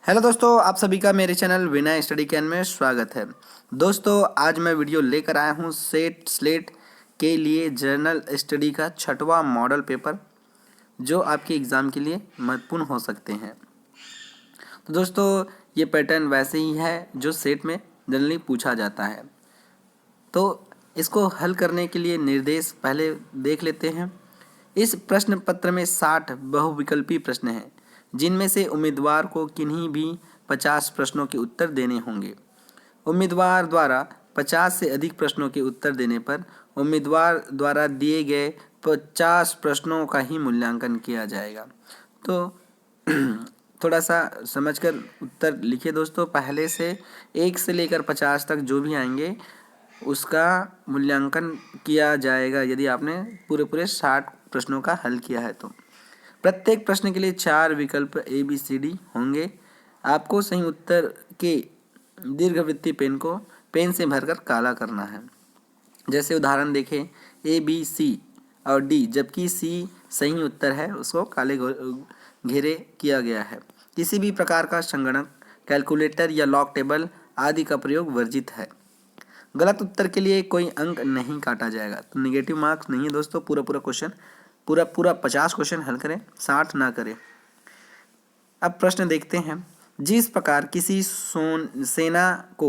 Hello दोस्तों, आप सभी का मेरे चैनल विनय स्टडी कैन में स्वागत है। दोस्तों, आज मैं वीडियो लेकर आया हूँ सेट स्लेट के लिए जर्नल स्टडी का 6वां मॉडल पेपर, जो आपके एग्ज़ाम के लिए महत्वपूर्ण हो सकते हैं। तो दोस्तों, ये पैटर्न वैसे ही है जो सेट में जनरली पूछा जाता है। तो इसको हल करने के लिए निर्देश पहले देख लेते हैं। इस प्रश्न पत्र में 60 बहुविकल्पी प्रश्न हैं, जिनमें से उम्मीदवार को किन्हीं भी 50 प्रश्नों के उत्तर देने होंगे। उम्मीदवार द्वारा 50 से अधिक प्रश्नों के उत्तर देने पर उम्मीदवार द्वारा दिए गए 50 प्रश्नों का ही मूल्यांकन किया जाएगा। तो थोड़ा सा समझकर उत्तर लिखिए दोस्तों। पहले से 1 से लेकर 50 तक जो भी आएंगे उसका मूल्यांकन किया जाएगा यदि आपने पूरे 60 प्रश्नों का हल किया है तो। प्रत्येक प्रश्न के लिए 4 विकल्प ABCD होंगे। आपको सही उत्तर के दीर्घवृत्तीय पेन से भरकर काला करना है। जैसे उदाहरण देखें, A, B, C और D, जबकि C सही उत्तर है, उसको काले घेरे किया गया है। किसी भी प्रकार का संगणक, कैलकुलेटर या लॉग टेबल आदि का प्रयोग वर्जित है। गलत उत्तर के लिए कोई अंक नहीं काटा जाएगा। तो नेगेटिव मार्क्स नहीं है दोस्तों। पूरा क्वेश्चन पूरा 50 क्वेश्चन हल करें, 60 ना करें। अब प्रश्न देखते हैं। जिस प्रकार किसी सेना को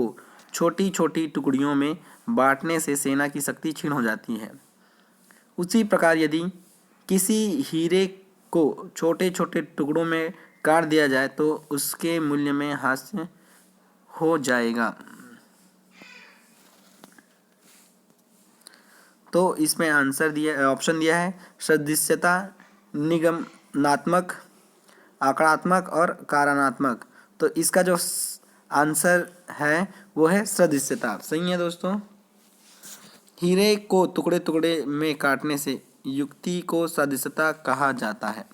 छोटी छोटी टुकड़ियों में बांटने से सेना की शक्ति क्षीण हो जाती है, उसी प्रकार यदि किसी हीरे को छोटे छोटे टुकड़ों में काट दिया जाए तो उसके मूल्य में ह्रास हो जाएगा। तो इसमें आंसर दिया, ऑप्शन दिया है सदृश्यता, निगमनात्मक, आंकड़ात्मक और कारणात्मक। तो इसका जो आंसर है वो है सदृश्यता। सही है दोस्तों। हीरे को टुकड़े टुकड़े में काटने से युक्ति को सदृश्यता कहा जाता है।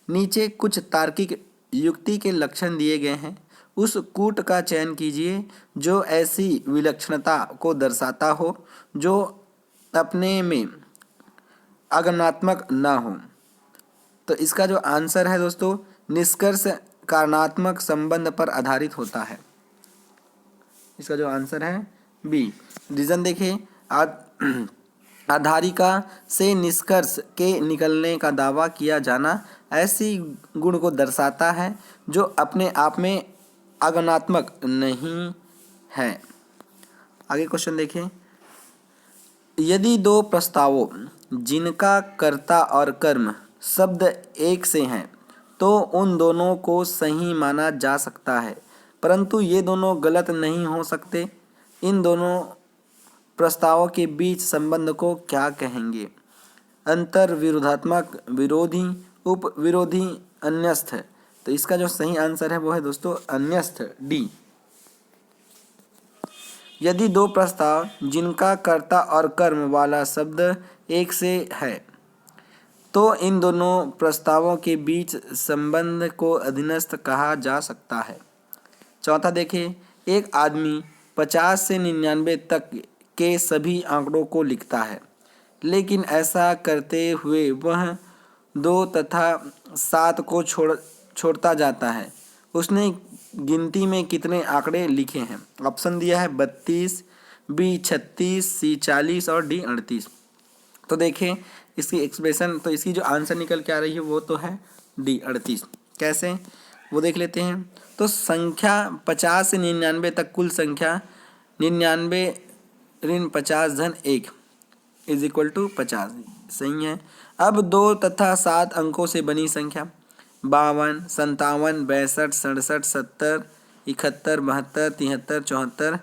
नीचे कुछ तार्किक युक्ति के लक्षण दिए गए हैं। उस कूट का चयन कीजिए जो ऐसी विलक्षणता को दर्शाता हो जो अपने में आगमनात्मक न हो। तो इसका जो आंसर है दोस्तों, निष्कर्ष कारणात्मक संबंध पर आधारित होता है। इसका जो आंसर है बी। रीजन देखिए, आधारिका से निष्कर्ष के निकलने का दावा किया जाना ऐसी गुण को दर्शाता है जो अपने आप में आगमनात्मक नहीं है। आगे क्वेश्चन देखें। यदि दो प्रस्तावों जिनका कर्ता और कर्म शब्द एक से हैं तो उन दोनों को सही माना जा सकता है, परंतु ये दोनों गलत नहीं हो सकते। इन दोनों प्रस्तावों के बीच संबंध को क्या कहेंगे? अंतर विरोधात्मक, विरोधी, उप विरोधी, अन्यस्थ। तो इसका जो सही आंसर है वो है दोस्तों अन्यस्थ, डी। यदि दो प्रस्ताव जिनका कर्ता और कर्म वाला शब्द एक से है तो इन दोनों प्रस्तावों के बीच संबंध को अधीनस्थ कहा जा सकता है। चौथा देखें। एक आदमी 50 से 99 तक के सभी आंकड़ों को लिखता है, लेकिन ऐसा करते हुए वह 2 तथा 7 को छोड़ता जाता है। उसने गिनती में कितने आंकड़े लिखे हैं? ऑप्शन दिया है 32, बी 36, सी 40 और डी 38। तो देखें इसकी एक्सप्रेशन, तो इसकी जो आंसर निकल के आ रही है वो तो है डी 38। कैसे वो देख लेते हैं। तो संख्या 50 से 99 तक कुल संख्या 99 ऋण 50 धन 1 इज इक्वल टू 50। सही है। अब 2 तथा 7 अंकों से बनी संख्या 52, 57, 62, 67, 70, 71, 72, 73, 74,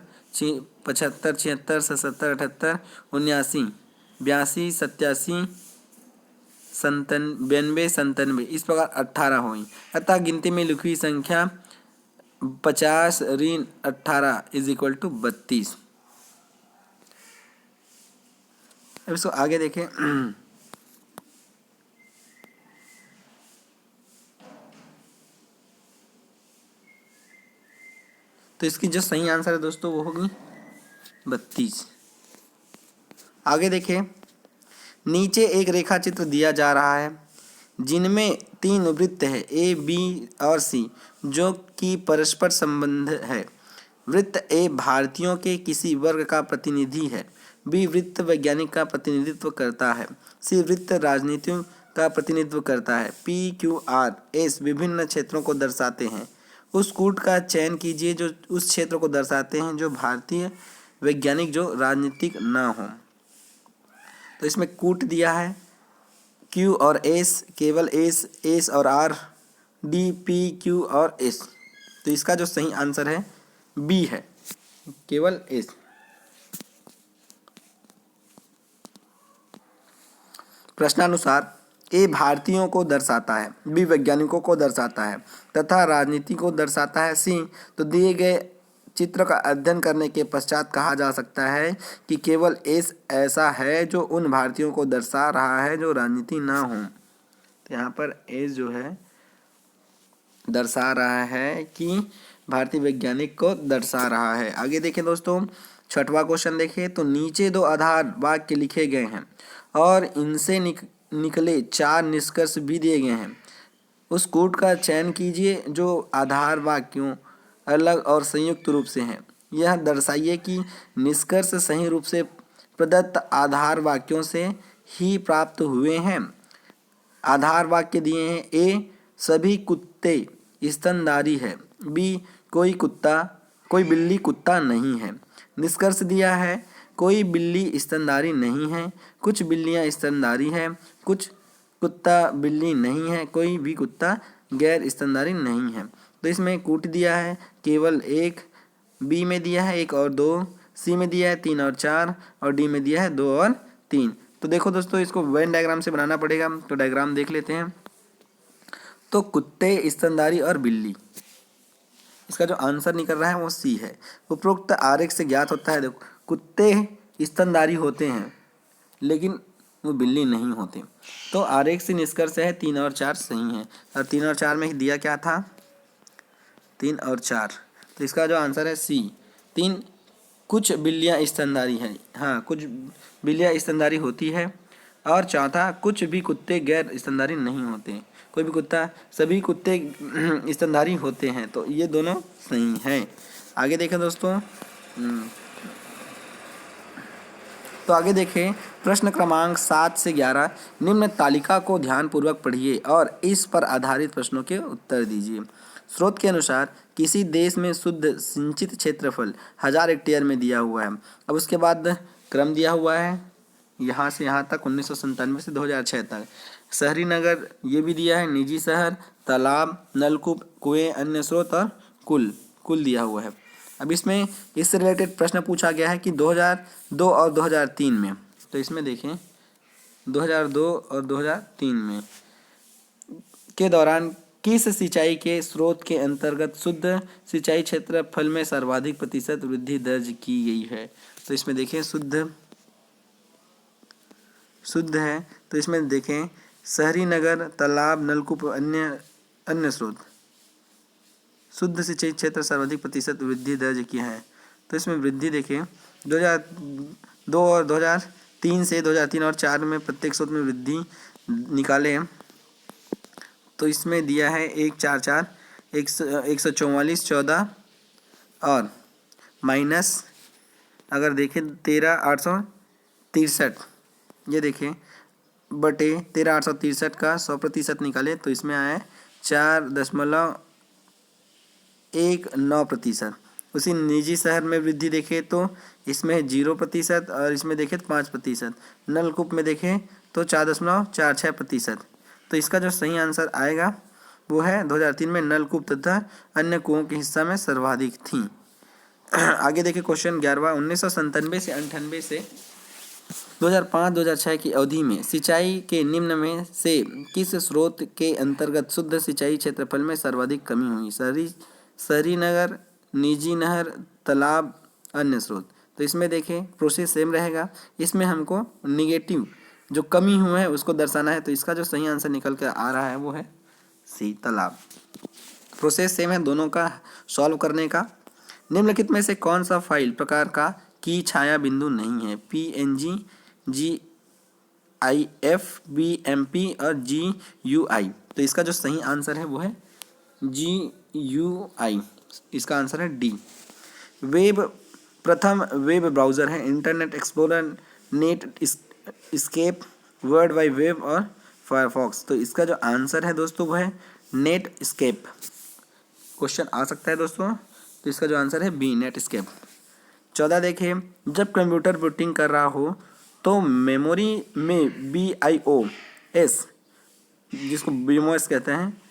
75, 76, 77, 78, 79, 82, 87, 92, 97, इस प्रकार 18 हुई। अतः गिनती में लिखी संख्या 50 ऋण 18 इज इक्वल टू 32। अब इसको आगे देखें। तो इसकी जो सही आंसर है दोस्तों वो होगी 32। आगे देखें। नीचे एक रेखा चित्र दिया जा रहा है जिनमें 3 वृत्त है ए, बी और सी, जो कि परस्पर संबंध है। वृत्त ए भारतीयों के किसी वर्ग का प्रतिनिधि है, बी वृत्त वैज्ञानिक का प्रतिनिधित्व करता है, सी वृत्त राजनीतियों का प्रतिनिधित्व करता है। पी, क्यू, आर, एस विभिन्न क्षेत्रों को दर्शाते हैं। उस कूट का चयन कीजिए जो उस क्षेत्र को दर्शाते हैं जो भारतीय वैज्ञानिक जो राजनीतिक न हो। तो इसमें कूट दिया है क्यू और एस, केवल एस, एस और आर, डी, पी, क्यू और एस। तो इसका जो सही आंसर है बी है, केवल एस। प्रश्नानुसार ए भारतीयों को दर्शाता है, बी वैज्ञानिकों को दर्शाता है तथा राजनीति को दर्शाता है, सी तो दिए गए चित्र का अध्ययन करने के पश्चात कहा जा सकता है कि केवल एस ऐसा है जो उन भारतीयों को दर्शा रहा है जो राजनीति ना हो। तो यहाँ पर एस जो है दर्शा रहा है कि भारतीय वैज्ञानिक को दर्शा रहा है। आगे देखें दोस्तों, छठवां क्वेश्चन देखें तो नीचे 2 आधार वाक्य लिखे गए हैं और इनसे निकले 4 निष्कर्ष भी दिए गए हैं। उस कूट का चयन कीजिए जो आधार वाक्यों अलग और संयुक्त रूप से हैं। यह दर्शाइए कि निष्कर्ष सही रूप से प्रदत्त आधार वाक्यों से ही प्राप्त हुए हैं। आधार वाक्य दिए हैं ए सभी कुत्ते स्तनधारी है, बी कोई बिल्ली कुत्ता नहीं है। निष्कर्ष दिया है कोई बिल्ली स्तनधारी नहीं है, कुछ बिल्लियां स्तनधारी है, कुछ कुत्ता बिल्ली नहीं है, कोई भी कुत्ता गैर स्तनधारी नहीं है। तो इसमें कूट दिया है केवल 1, बी में दिया है 1 और 2, सी में दिया है 3 और 4 और डी में दिया है 2 और 3। तो देखो दोस्तों, इसको वेन डायग्राम से बनाना पड़ेगा। तो डायग्राम देख लेते हैं। तो कुत्ते, स्तनधारी और बिल्ली, इसका जो आंसर निकल रहा है वो सी है। उपरोक्त आरेख से ज्ञात होता है, देखो कुत्ते स्तनधारी होते हैं लेकिन वो बिल्ली नहीं होते। तो आरेख से निष्कर्ष है 3 और 4 सही है। और 3 और 4 में दिया क्या था, 3 और 4। तो इसका जो आंसर है सी 3। कुछ बिल्लियाँ स्तनधारी हैं, हाँ कुछ बिल्लियाँ स्तनधारी होती है। और चौथा, कुछ भी कुत्ते गैर स्तनधारी नहीं होते। कोई भी कुत्ता, सभी कुत्ते स्तनधारी होते हैं। तो ये दोनों सही हैं। आगे देखें दोस्तों, तो आगे देखें प्रश्न क्रमांक 7 से 11। निम्न तालिका को ध्यानपूर्वक पढ़िए और इस पर आधारित प्रश्नों के उत्तर दीजिए। स्रोत के अनुसार किसी देश में शुद्ध सिंचित क्षेत्रफल 1000 हेक्टेयर में दिया हुआ है। अब उसके बाद क्रम दिया हुआ है यहाँ से यहाँ तक 1997 से 2006 तक। शहरी नगर ये भी दिया है, निजी शहर, तालाब, नलकूप, कुएं, अन्य स्रोत और कुल दिया हुआ है। अब इसमें इससे रिलेटेड प्रश्न पूछा गया है कि 2002 और 2003 में। तो इसमें देखें 2002 और 2003 में के दौरान किस सिंचाई के स्रोत के अंतर्गत शुद्ध सिंचाई क्षेत्रफल में सर्वाधिक प्रतिशत वृद्धि दर्ज की गई है। तो इसमें देखें शुद्ध है। तो इसमें देखें शहरी नगर, तालाब, नलकूप, अन्य स्रोत, शुद्ध सिंचाई क्षेत्र सर्वाधिक प्रतिशत वृद्धि दर्ज किया है। तो इसमें वृद्धि देखें 2002 और 2003 से 2003 और 4 में प्रत्येक स्रोत में वृद्धि निकाले। तो इसमें दिया है 144, 144, 14 और माइनस अगर देखें 13,863, ये देखें बटे 13,863 का 100% निकाले तो इसमें आया 4.19%। उसी निजी शहर में वृद्धि देखें तो इसमें 0% और इसमें देखें 5%। नलकूप में देखें तो 4.46%। तो इसका जो सही आंसर आएगा वो है 2003 में नलकूप तथा अन्य कुओं के हिस्सा में सर्वाधिक थी। आगे देखिए क्वेश्चन 11। 1997 से 98 से 2005-2006 की अवधि में सिंचाई के निम्न में से किस स्रोत के अंतर्गत शुद्ध सिंचाई क्षेत्रफल में सर्वाधिक कमी हुई? शहरी नगर, निजी नहर, तालाब, अन्य स्रोत। तो इसमें देखें प्रोसेस सेम रहेगा। इसमें हमको निगेटिव जो कमी हुआ है उसको दर्शाना है। तो इसका जो सही आंसर निकल कर आ रहा है वो है सी, तालाब। प्रोसेस सेम है दोनों का सॉल्व करने का। निम्नलिखित में से कौन सा फाइल प्रकार का की छाया बिंदु नहीं है? PNG, IFBMP और GUI। तो इसका जो सही आंसर है वो है GUI। इसका आंसर है डी। वेब प्रथम वेब ब्राउज़र है Internet Explorer, Netscape, World Wide Web और फायरफॉक्स। तो इसका जो आंसर है दोस्तों वो है नेट स्केप। क्वेश्चन आ सकता है दोस्तों, तो इसका जो आंसर है बी, नेट स्केप। 14 देखिए, जब कंप्यूटर बूटिंग कर रहा हो तो मेमोरी में BIOS, जिसको BIOS कहते हैं,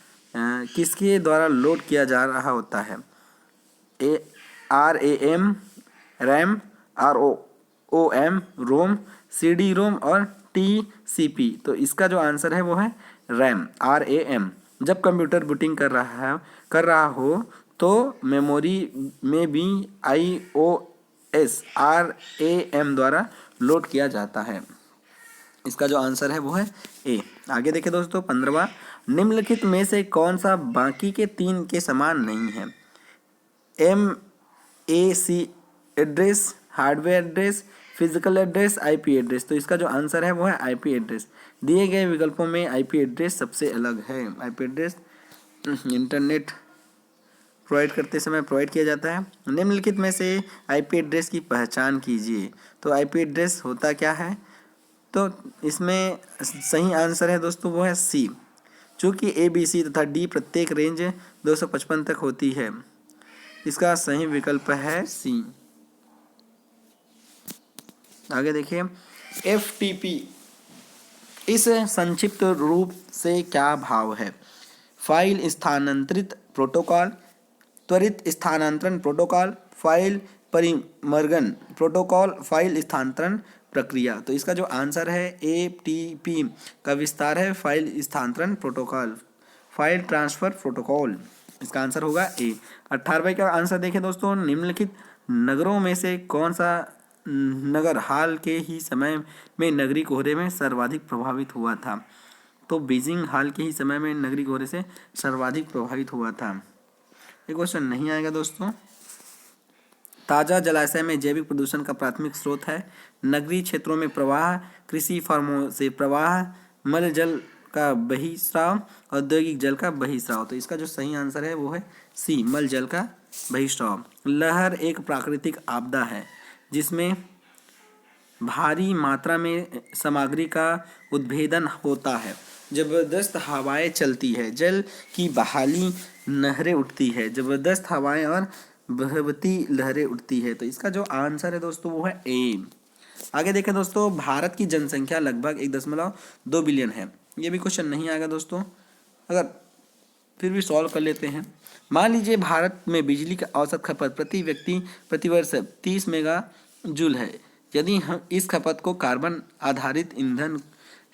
किसके द्वारा लोड किया जा रहा होता है? RAM, रैम, ROM, रोम, CD-ROM और TCP। तो इसका जो आंसर है वो है रैम, RAM। जब कंप्यूटर बूटिंग कर रहा हो तो मेमोरी में BIOS RAM द्वारा लोड किया जाता है। इसका जो आंसर है वो है ए। आगे देखिए दोस्तों, 15वां, निम्नलिखित में से कौन सा बाकी के 3 के समान नहीं है? MAC address, hardware address, physical address, IP address. तो इसका जो आंसर है वो है IP एड्रेस। दिए गए विकल्पों में IP एड्रेस सबसे अलग है। IP एड्रेस इंटरनेट प्रोवाइड करते समय प्रोवाइड किया जाता है। निम्नलिखित में से IP एड्रेस की पहचान कीजिए। तो IP एड्रेस होता क्या है? तो इसमें सही आंसर है दोस्तों वो है सी। चूँकि ABC तथा D प्रत्येक रेंज 255 तक होती है, इसका सही विकल्प है सी। आगे देखिए, FTP इस संक्षिप्त रूप से क्या भाव है? फाइल स्थानांतरित प्रोटोकॉल, त्वरित स्थानांतरण प्रोटोकॉल, फाइल परिमर्गन प्रोटोकॉल, फाइल स्थानांतरण प्रक्रिया। तो इसका जो आंसर है FTP का विस्तार है फाइल स्थानांतरण प्रोटोकॉल, फाइल ट्रांसफर प्रोटोकॉल। इसका आंसर होगा ए। 18वें का आंसर देखें दोस्तों, निम्नलिखित नगरों में से कौन सा नगर हाल के ही समय में नगरीय कोहरे में सर्वाधिक प्रभावित हुआ था? तो बीजिंग हाल के ही समय में नगरीय कोहरे से सर्वाधिक प्रभावित हुआ था। ये क्वेश्चन नहीं आएगा दोस्तों। ताज़ा जलाशय में जैविक प्रदूषण का प्राथमिक स्रोत है। नगरीय क्षेत्रों में प्रवाह, कृषि फार्मों से प्रवाह, मल जल का बहिस्राव, औद्योगिक जल का बहिस्राव। तो इसका जो सही आंसर है वो है सी, मल जल का बहिस्राव। लहर एक प्राकृतिक आपदा है जिसमें भारी मात्रा में सामग्री का उद्भेदन होता है। जबरदस्त हवाएं चलती है, जल की बहाली, नहरें उठती है, जबरदस्त हवाएं और बहती लहरें उठती है। तो इसका जो आंसर है दोस्तों वो है ए। आगे देखें दोस्तों, भारत की जनसंख्या लगभग 1.2 बिलियन है। ये भी क्वेश्चन नहीं आएगा दोस्तों, अगर फिर भी सॉल्व कर लेते हैं। मान लीजिए भारत में बिजली का औसत खपत प्रति व्यक्ति प्रतिवर्ष 30 मेगा जूल है। यदि हम इस खपत को कार्बन आधारित ईंधन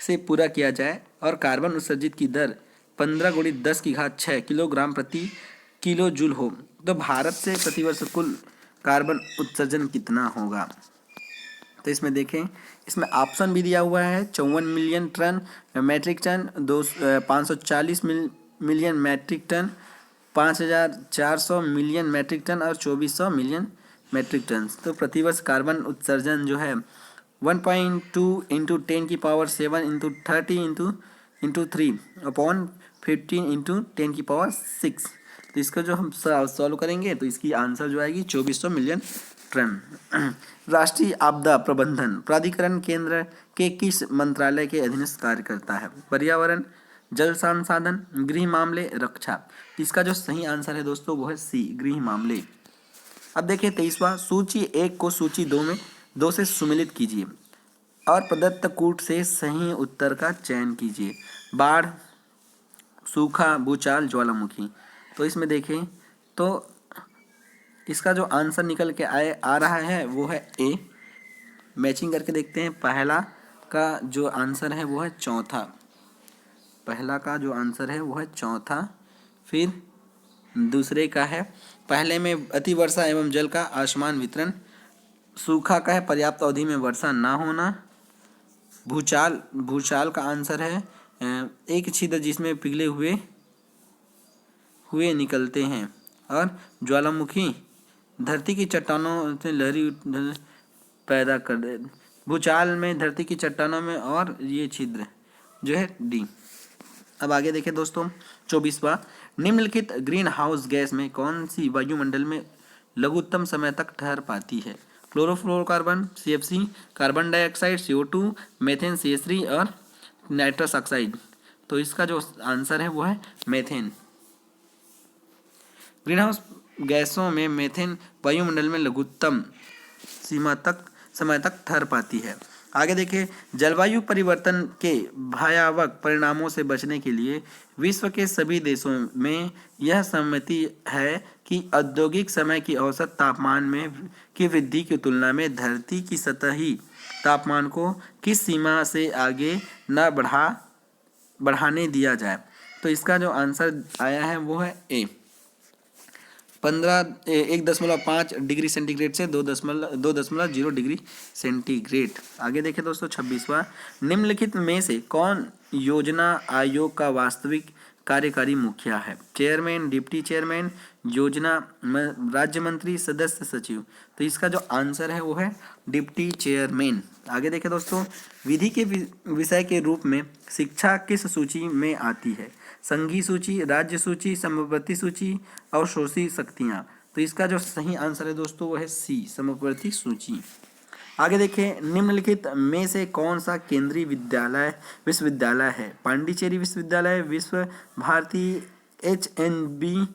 से पूरा किया जाए और कार्बन उत्सर्जित की दर 15 × 10⁶ किलोग्राम प्रति किलो जूल हो, तो भारत से प्रतिवर्ष कुल कार्बन उत्सर्जन कितना होगा? तो इसमें देखें, इसमें ऑप्शन भी दिया हुआ है। 54 million ton metric ton, 540 million metric ton, 5400 million metric ton और 2400 मिलियन मैट्रिक टन। तो प्रतिवर्ष कार्बन उत्सर्जन जो है 1.2 × 10⁻7 × 30 × 3 अपॉन 15 × 10⁶। तो इसका जो हम सॉल्व करेंगे तो इसकी आंसर जो आएगी 2400 मिलियन टन। राष्ट्रीय आपदा प्रबंधन प्राधिकरण केंद्र के किस मंत्रालय के अधीन कार्य करता है? पर्यावरण, जल संसाधन, गृह मामले, रक्षा। इसका जो सही आंसर है दोस्तों वो है सी, गृह मामले। अब देखिए 23वां, सूची 1 को सूची 2 से सुमेलित कीजिए और प्रदत्त कूट से सही उत्तर का चयन कीजिए। बाढ़, सूखा, भूचाल, ज्वालामुखी। तो इसमें देखें तो इसका जो आंसर निकल के आ रहा है वो है ए। मैचिंग करके देखते हैं। पहला का जो आंसर है वो है चौथा। पहला का जो आंसर है वो है चौथा। फिर दूसरे का है पहले में अति वर्षा एवं जल का आसमान वितरण। सूखा का है पर्याप्त अवधि में वर्षा ना होना। भूचाल का आंसर है एक छिद्र जिसमें पिघले हुए निकलते हैं। और ज्वालामुखी धरती की चट्टानों से लहरी पैदा कर दे। भूचाल में, धरती की चट्टानों में और ये छिद्र जो है डी। अब आगे देखें दोस्तों 24वां, निम्नलिखित ग्रीन हाउस गैस में कौन सी वायुमंडल में लघुत्तम समय तक ठहर पाती है? Chlorofluorocarbon CFC, carbon dioxide CO2, methane CH3 और नाइट्रस ऑक्साइड। तो इसका जो आंसर है वो है मेथेन। ग्रीन हाउस गैसों में मेथेन वायुमंडल में लघुत्तम सीमा तक समय तक ठहर पाती है। आगे देखिए, जलवायु परिवर्तन के भयावह परिणामों से बचने के लिए विश्व के सभी देशों में यह सहमति है कि औद्योगिक समय की औसत तापमान में की वृद्धि की तुलना में धरती की सतही तापमान को किस सीमा से आगे न बढ़ाने दिया जाए। तो इसका जो आंसर आया है वो है ए, 1.5 डिग्री सेंटीग्रेड से 2.0 डिग्री सेंटीग्रेड। आगे देखें दोस्तों 26वां, निम्नलिखित में से कौन योजना आयोग का वास्तविक कार्यकारी मुखिया है? चेयरमैन, डिप्टी चेयरमैन, योजना राज्य मंत्री, सदस्य सचिव। तो इसका जो आंसर है वो है डिप्टी चेयरमैन। आगे देखें दोस्तों, विधि के विषय के रूप में शिक्षा किस सूची में आती है? संघीय सूची, राज्य सूची, समवर्ती सूची और शोषी शक्तियाँ। तो इसका जो सही आंसर है दोस्तों वो है सी, समवर्ती सूची। आगे देखें, निम्नलिखित में से कौन सा केंद्रीय विश्वविद्यालय है? पांडिचेरी विश्वविद्यालय, विश्व भारती, HNB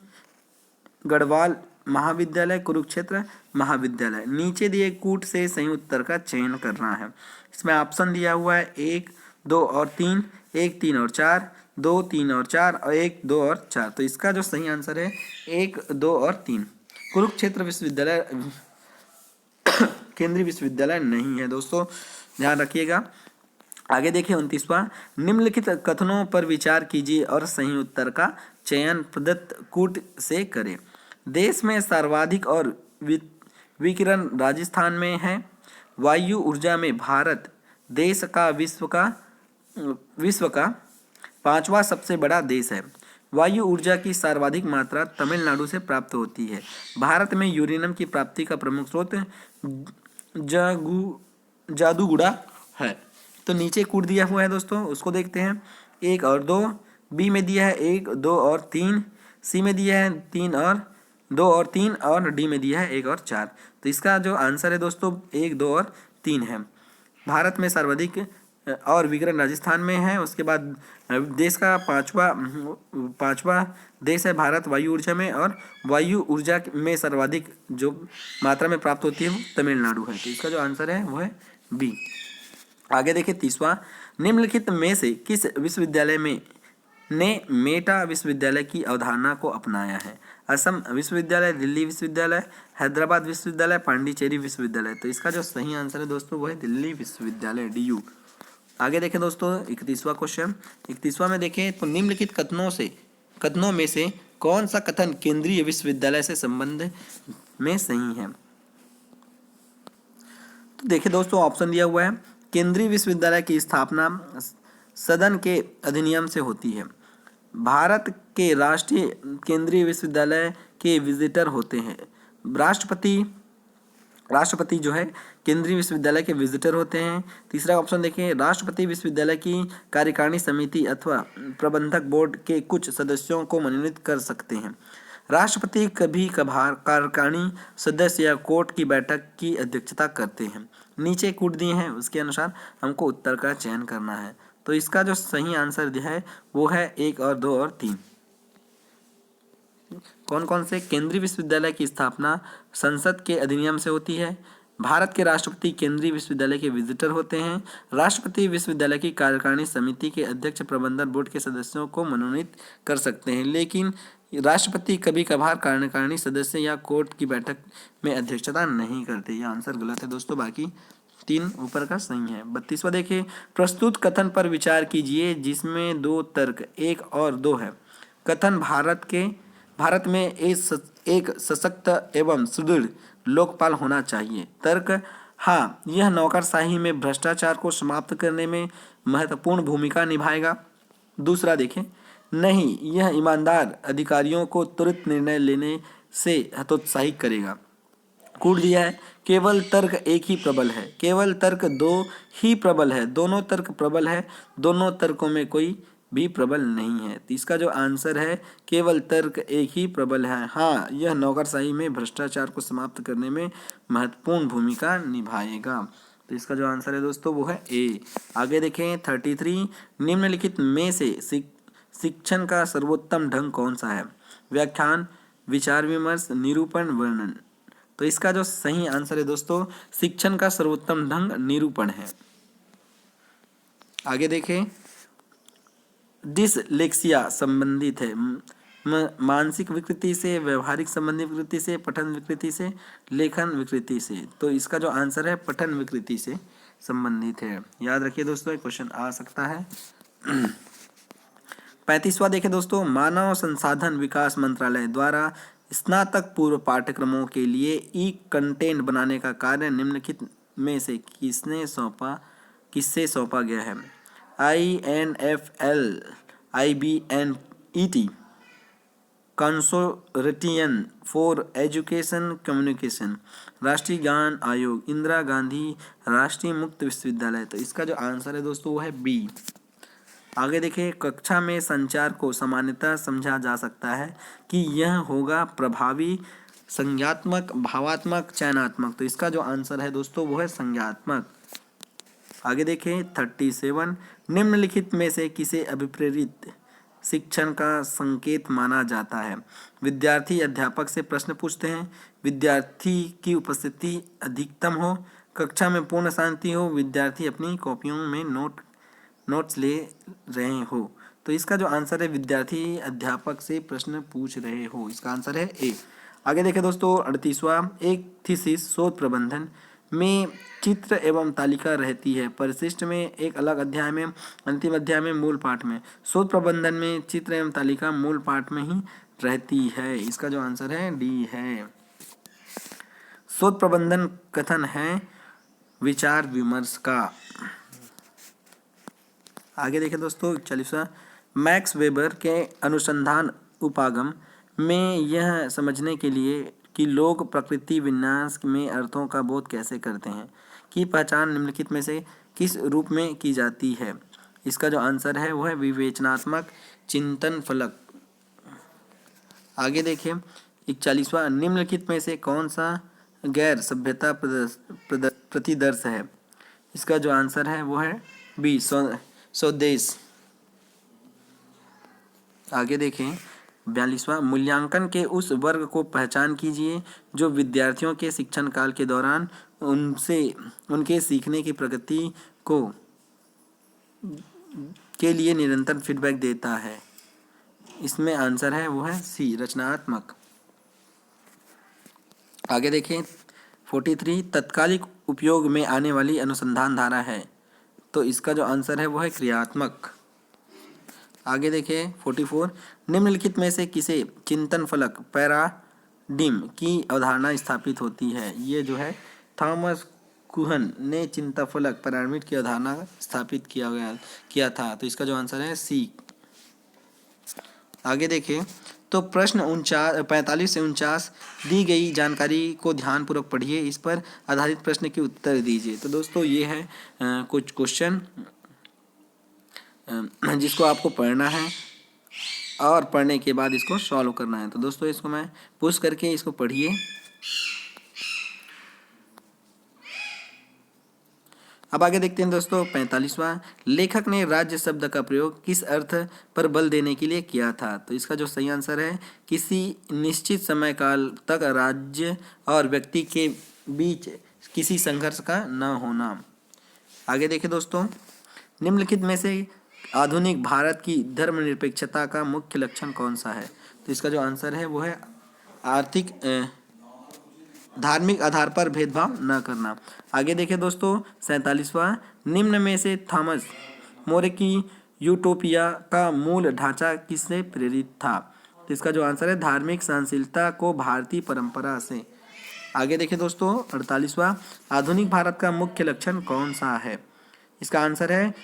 गढ़वाल महाविद्यालय, कुरुक्षेत्र महाविद्यालय। नीचे दिए कूट से सही उत्तर का चयन करना है। इसमें ऑप्शन दिया हुआ है 1, 2 और 3, 1, 3 और 4, 2, 3 और 4 और 1, 2 और 4। तो इसका जो सही आंसर है 1, 2 और 3। कुरुक्षेत्र विश्वविद्यालय केंद्रीय विश्वविद्यालय नहीं है दोस्तों, ध्यान रखिएगा। आगे देखिए 29वां, निम्नलिखित कथनों पर विचार कीजिए और सही उत्तर का चयन प्रदत्त कूट से करें। देश में सर्वाधिक और विकिरण राजस्थान में है। वायु ऊर्जा में भारत देश का विश्व का 5वां सबसे बड़ा देश है। वायु ऊर्जा की सर्वाधिक मात्रा तमिलनाडु से प्राप्त होती है। भारत में यूरेनियम की प्राप्ति का प्रमुख स्रोत जादूगुड़ा है। तो नीचे कूट दिया हुआ है दोस्तों, उसको देखते हैं। 1 और 2, बी में दिया है 1, 2 और 3, सी में दिया है 3 और 2 और 3 और डी में दिया है 1 और 4। तो इसका जो आंसर है दोस्तों 1, 2 और 3 है। भारत में सर्वाधिक और विकिरण राजस्थान में है। उसके बाद देश का पांचवा देश है भारत वायु ऊर्जा में, और वायु ऊर्जा में सर्वाधिक जो मात्रा में प्राप्त होती है वो तमिलनाडु है। तो इसका जो आंसर है वो है बी। आगे देखिए 30वां, निम्नलिखित में से किस विश्वविद्यालय में ने मेटा विश्वविद्यालय की अवधारणा को अपनाया है? असम विश्वविद्यालय, दिल्ली विश्वविद्यालय, हैदराबाद विश्वविद्यालय, पांडिचेरी विश्वविद्यालय। तो इसका जो सही आंसर है दोस्तों वो है दिल्ली विश्वविद्यालय, DU। आगे देखें दोस्तों 31वां क्वेश्चन। 31वां में देखें तो निम्नलिखित कथनों में से कौन सा कथन केंद्रीय विश्वविद्यालय से संबंध में सही है? तो देखिए दोस्तों ऑप्शन दिया हुआ है, केंद्रीय विश्वविद्यालय की स्थापना सदन के अधिनियम से होती है। भारत के राष्ट्रीय केंद्रीय विश्वविद्यालय के विजिटर होते हैं। राष्ट्रपति जो है केंद्रीय विश्वविद्यालय के विजिटर होते हैं। तीसरा ऑप्शन देखें, राष्ट्रपति विश्वविद्यालय की कार्यकारिणी समिति अथवा प्रबंधक बोर्ड के कुछ सदस्यों को मनोनीत कर सकते हैं। राष्ट्रपति कभी कभार कार्यकारिणी सदस्य या कोर्ट की बैठक की अध्यक्षता करते हैं। नीचे कूट दिए हैं, उसके अनुसार हमको उत्तर का चयन करना है। तो इसका जो सही आंसर है वो है 1 और 2 और 3। कौन कौन से? केंद्रीय विश्वविद्यालय की स्थापना संसद के अधिनियम से होती है। भारत के राष्ट्रपति केंद्रीय विश्वविद्यालय के विजिटर होते हैं। राष्ट्रपति विश्वविद्यालय की कार्यकारिणी समिति के अध्यक्ष प्रबंधन बोर्ड के सदस्यों को मनोनीत कर सकते हैं, लेकिन राष्ट्रपति कभी कभार कार्यकारिणी सदस्य या कोर्ट की बैठक में अध्यक्षता नहीं करते। यह आंसर गलत है दोस्तों, बाकी 3 ऊपर का सही है। 32वां देखिए, प्रस्तुत कथन पर विचार कीजिए जिसमें 2 तर्क 1 और 2 है। कथन भारत में एक सशक्त एवं सुदृढ़ लोकपाल होना चाहिए। तर्क, हाँ, यह नौकरशाही में भ्रष्टाचार को समाप्त करने में महत्वपूर्ण भूमिका निभाएगा। दूसरा देखें, नहीं, यह ईमानदार अधिकारियों को त्वरित निर्णय लेने से हतोत्साहित करेगा। कूट दिया है। केवल तर्क एक ही प्रबल है, केवल तर्क दो ही प्रबल है, दोनों तर्क प्रबल है, दोनों तर्कों में कोई भी प्रबल नहीं है। तो इसका जो आंसर है केवल तर्क एक ही प्रबल है। हाँ, यह नौकरशाही में भ्रष्टाचार को समाप्त करने में महत्वपूर्ण भूमिका निभाएगा। तो इसका जो आंसर है दोस्तों वो है ए। आगे देखें 33, निम्नलिखित में से शिक्षण का सर्वोत्तम ढंग कौन सा है? व्याख्यान, विचार विमर्श, निरूपण, वर्णन। तो इसका जो सही आंसर है दोस्तों शिक्षण का सर्वोत्तम ढंग निरूपण है। आगे देखें, डिसलेक्सिया संबंधित है मानसिक विकृति से, व्यवहारिक संबंधी विकृति से, पठन विकृति से, लेखन विकृति से। तो इसका जो आंसर है पठन विकृति से संबंधित है। याद रखिए दोस्तों, एक क्वेश्चन आ सकता है। 35वां देखें दोस्तों, मानव संसाधन विकास मंत्रालय द्वारा स्नातक पूर्व पाठ्यक्रमों के लिए ई कंटेंट बनाने का कार्य निम्नलिखित में से किससे सौंपा गया है? INFL, IBNET, consortium for education communication, राष्ट्रीय ज्ञान आयोग, इंदिरा गांधी राष्ट्रीय मुक्त विश्वविद्यालय। तो इसका जो आंसर है दोस्तों वो है बी। आगे देखिए, कक्षा में संचार को सामान्यतः समझा जा सकता है कि यह होगा प्रभावी, संज्ञात्मक, भावात्मक, चयनात्मक। तो इसका जो आंसर है दोस्तों वो है संज्ञात्मक। आगे देखें 37, निम्नलिखित में से किसे अभिप्रेरित शिक्षण का संकेत माना जाता है? विद्यार्थी अध्यापक से प्रश्न पूछते हैं, विद्यार्थी की उपस्थिति अधिकतम हो, कक्षा में पूर्ण शांति हो, विद्यार्थी अपनी कॉपियों में नोट्स ले रहे हो। तो इसका जो आंसर है विद्यार्थी अध्यापक से प्रश्न पूछ रहे हो। इसका आंसर है ए। आगे देखें दोस्तों 38वां, एक थीसिस शोध प्रबंधन में चित्र एवं तालिका रहती है, परिशिष्ट में, एक अलग अध्याय में, अंतिम अध्याय में, मूल पाठ में। शोध प्रबंधन में चित्र एवं तालिका मूल पाठ में ही रहती है। इसका जो आंसर है डी है। शोध प्रबंधन कथन है विचार विमर्श का। आगे देखें दोस्तों 41वां, मैक्स वेबर के अनुसंधान उपागम में यह समझने के लिए कि लोग प्रकृति विन्यास में अर्थों का बोध कैसे करते हैं की पहचान निम्नलिखित में से किस रूप में की जाती है? इसका जो आंसर है वो है विवेचनात्मक चिंतन फलक। आगे देखें 41वां, निम्नलिखित में से कौन सा गैर सभ्यता प्रतिदर्श है? इसका जो आंसर है वो है बी, स्वदेश। आगे देखें 42वां, मूल्यांकन के उस वर्ग को पहचान कीजिए जो विद्यार्थियों के शिक्षण काल के दौरान उनके सीखने की प्रगति के लिए निरंतर फीडबैक देता है। इसमें आंसर है वो है सी, रचनात्मक। आगे देखें 43, तत्कालिक उपयोग में आने वाली अनुसंधान धारा है। तो इसका जो आंसर है वो है क्रियात्मक। आगे देखें 44, निम्नलिखित में से किसे चिंतन फलक पैराडिम की अवधारणा स्थापित होती है? ये जो है थॉमस कुहन ने चिंतन फलक पैराडिम की अवधारणा स्थापित किया था। तो इसका जो आंसर है सी। आगे देखें तो प्रश्न 45 से 49 दी गई जानकारी को ध्यानपूर्वक पढ़िए, इस पर आधारित प्रश्न के उत्तर दीजिए। तो दोस्तों ये है कुछ क्वेश्चन जिसको आपको पढ़ना है और पढ़ने के बाद इसको सॉल्व करना है। तो दोस्तों इसको मैं पुश करके इसको पढ़िए। अब आगे देखते हैं दोस्तों 45वां, लेखक ने राज्य शब्द का प्रयोग किस अर्थ पर बल देने के लिए किया था? तो इसका जो सही आंसर है किसी निश्चित समय काल तक राज्य और व्यक्ति के बीच किसी संघर्ष का न होना। आगे देखें दोस्तों, निम्नलिखित में से आधुनिक भारत की धर्मनिरपेक्षता का मुख्य लक्षण कौन सा है? तो इसका जो आंसर है वो है धार्मिक आधार पर भेदभाव न करना। आगे देखें दोस्तों 47वां, निम्न में से थॉमस मोरे की यूटोपिया का मूल ढांचा किससे प्रेरित था? तो इसका जो आंसर है धार्मिक सहनशीलता को भारतीय परंपरा से। आगे देखें दोस्तों 48वां, आधुनिक भारत का मुख्य लक्षण कौन सा है? इसका आंसर है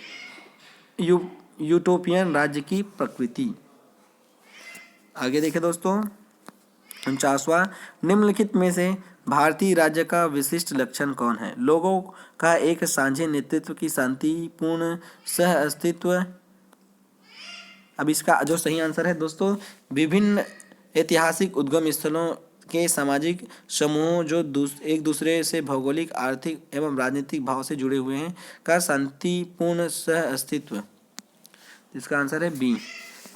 यूटोपियन राज्य की प्रकृति। आगे देखें दोस्तों 49वां, निम्नलिखित में से भारतीय राज्य का विशिष्ट लक्षण कौन है? लोगों का एक साझे नेतृत्व की शांतिपूर्ण सह अस्तित्व। अब इसका जो सही आंसर है दोस्तों, विभिन्न ऐतिहासिक उद्गम स्थलों के सामाजिक समूहों जो एक दूसरे से भौगोलिक, आर्थिक एवं राजनीतिक भाव से जुड़े हुए हैं का शांतिपूर्ण सह अस्तित्व। इसका आंसर है बी।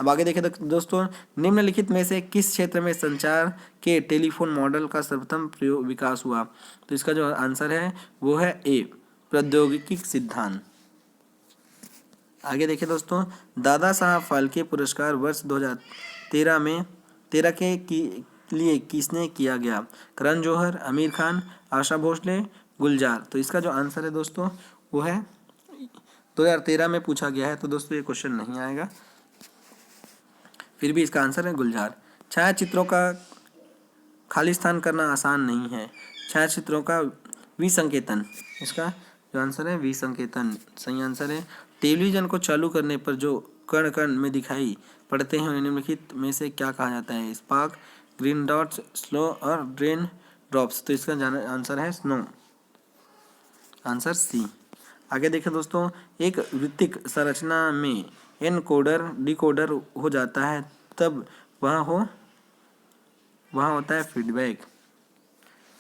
अब आगे देखें तो दोस्तों, निम्नलिखित में से किस क्षेत्र में संचार के टेलीफोन मॉडल का सर्वप्रथम प्रयोग विकास हुआ? तो इसका जो आंसर है वो है ए, प्रौद्योगिकी सिद्धांत। आगे देखें दोस्तों, दादा साहब फाल्के पुरस्कार वर्ष 2013 में 13 के लिए किसने किया गया? करण जौहर, आमिर खान, आशा भोसले, गुलजार। तो इसका जो आंसर है दोस्तों वो है 2013 में पूछा गया है, तो दोस्तों ये क्वेश्चन नहीं आएगा। फिर भी इसका आंसर है गुलजार। छायाचित्रों का खालिस्तान करना आसान नहीं है। छायाचित्रों का विसंकेतन, इसका जो आंसर है विसंकेतन सही आंसर है। टेलीविजन को चालू करने पर जो कण कण में दिखाई पड़ते हैं उन्हें निम्नलिखित में से क्या कहा जाता है? स्पार्क, ग्रीन डॉट्स, स्लो और रेन ड्रॉप्स। तो इसका आंसर है स्नो, आंसर सी। आगे देखें दोस्तों, एक वृत्तिक संरचना में एनकोडर डिकोडर हो जाता है तब वहाँ होता है फीडबैक।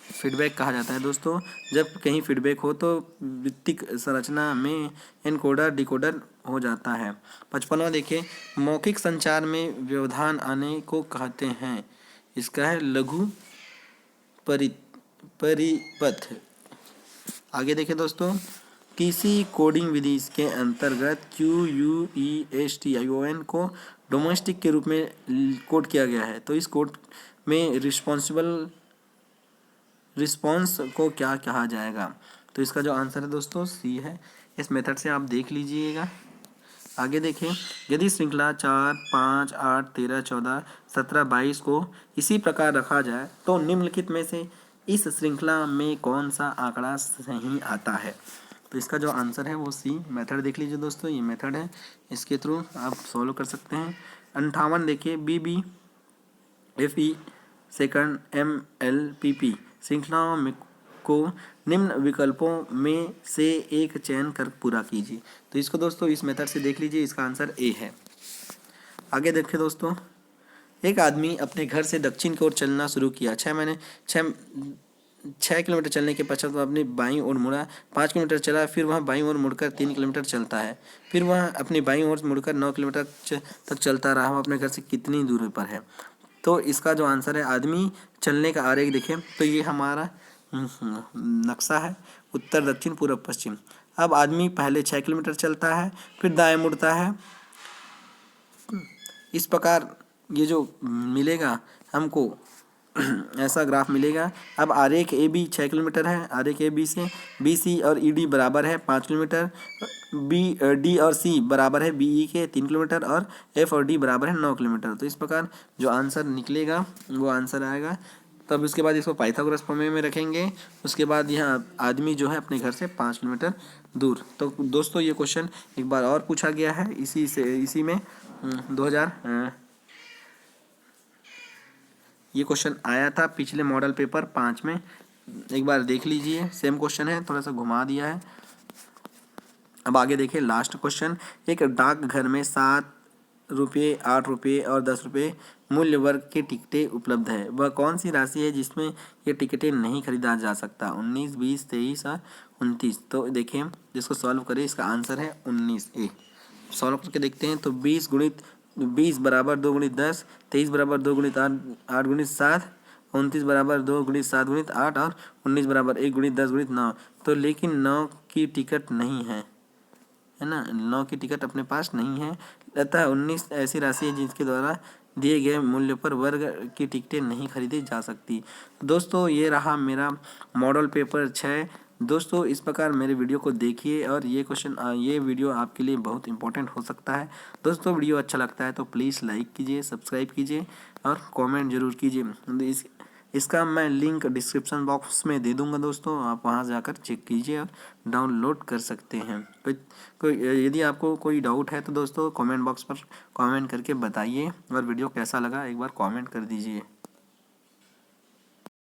फीडबैक कहा जाता है दोस्तों जब कहीं फीडबैक हो तो वृत्तिक संरचना में एनकोडर डिकोडर हो जाता है। 55वां देखिए, मौखिक संचार में व्यवधान आने को कहते हैं। इसका है लघु परिपथ। आगे देखें दोस्तों, किसी कोडिंग विधि के अंतर्गत QUESTION को डोमेस्टिक के रूप में कोड किया गया है, तो इस कोड में रिस्पॉन्स को क्या कहा जाएगा? तो इसका जो आंसर है दोस्तों सी है। इस मेथड से आप देख लीजिएगा। आगे देखें, यदि श्रृंखला 4, 5, 8, 13, 14, 17, 22 को इसी प्रकार रखा जाए तो निम्नलिखित में से इस श्रृंखला में कौन सा आंकड़ा सही आता है? तो इसका जो आंसर है वो सी। मेथड देख लीजिए दोस्तों, ये मेथड है, इसके थ्रू आप सॉल्व कर सकते हैं। 58 देखिए, BBFE सेकंड MLPP श्रृंखलाओं में को निम्न विकल्पों में से एक चयन कर पूरा कीजिए। तो इसको दोस्तों इस मेथड से देख लीजिए, इसका आंसर ए है। आगे देखिए दोस्तों, एक आदमी अपने घर से दक्षिण की ओर चलना शुरू किया। 6 किलोमीटर चलने के पश्चात वह अपनी बाईं ओर मुड़ा। 5 किलोमीटर चला, फिर वह बाईं ओर मुड़कर 3 किलोमीटर चलता है। फिर वह अपनी बाईं ओर मुड़कर 9 किलोमीटर तक चलता रहा। वह अपने घर से कितनी दूरी पर है? तो इसका जो आंसर है, आदमी चलने का आरेख देखें तो ये हमारा नक्शा है, उत्तर दक्षिण पूर्व पश्चिम। अब आदमी पहले 6 किलोमीटर चलता है, फिर दाएं मुड़ता है। इस प्रकार ये जो मिलेगा हमको ऐसा ग्राफ मिलेगा। अब आरेख ए बी 6 किलोमीटर है, आरेख ए बी से BC और ED बराबर है 5 किलोमीटर, D और C बराबर है BE के 3 किलोमीटर और F और D बराबर है 9 किलोमीटर। तो इस प्रकार जो आंसर निकलेगा वो आंसर आएगा। तब उसके बाद इसको पाइथागोरस प्रमेय में रखेंगे। उसके बाद यहाँ आदमी जो है अपने घर से 5 किलोमीटर दूर। तो दोस्तों ये क्वेश्चन एक बार और पूछा गया है इसी में 2000 ये क्वेश्चन आया था पिछले मॉडल पेपर 5 में। एक बार देख लीजिए, सेम क्वेश्चन है, थोड़ा सा घुमा दिया है। अब आगे देखिए लास्ट क्वेश्चन, एक डाकघर में 7 रुपये, 8 रुपये और 10 रुपये मूल्य वर्ग की टिकटें उपलब्ध है। वह कौन सी राशि है जिसमें ये टिकटें नहीं खरीदा जा सकता? 19, 20, 23 और 29। तो देखिए जिसको सॉल्व करें, इसका आंसर है 19A। सॉल्व करके देखते हैं तो 20 बराबर 2 गुणित 10, 23 बराबर 2 गुणित 8 गुणित 7, 29 बराबर 2 गुणित 7 गुणित 8 और 19 बराबर 1 गुणित 10 गुणित 9। तो लेकिन 9 की टिकट नहीं है ना, 9 की टिकट अपने पास नहीं है। अतः 19 ऐसी राशि है जिसके द्वारा दिए गए मूल्य पर वर्ग की टिकटें नहीं खरीदी जा सकती। दोस्तों ये रहा मेरा मॉडल पेपर 6। दोस्तों इस प्रकार मेरे वीडियो को देखिए और ये वीडियो आपके लिए बहुत इंपॉर्टेंट हो सकता है। दोस्तों वीडियो अच्छा लगता है तो प्लीज़ लाइक कीजिए, सब्सक्राइब कीजिए और कमेंट जरूर कीजिए। इसका मैं लिंक डिस्क्रिप्शन बॉक्स में दे दूंगा दोस्तों, आप वहां जाकर चेक कीजिए और डाउनलोड कर सकते हैं। यदि आपको कोई डाउट है तो दोस्तों कमेंट बॉक्स पर कमेंट करके बताइए और वीडियो कैसा लगा एक बार कमेंट कर दीजिए।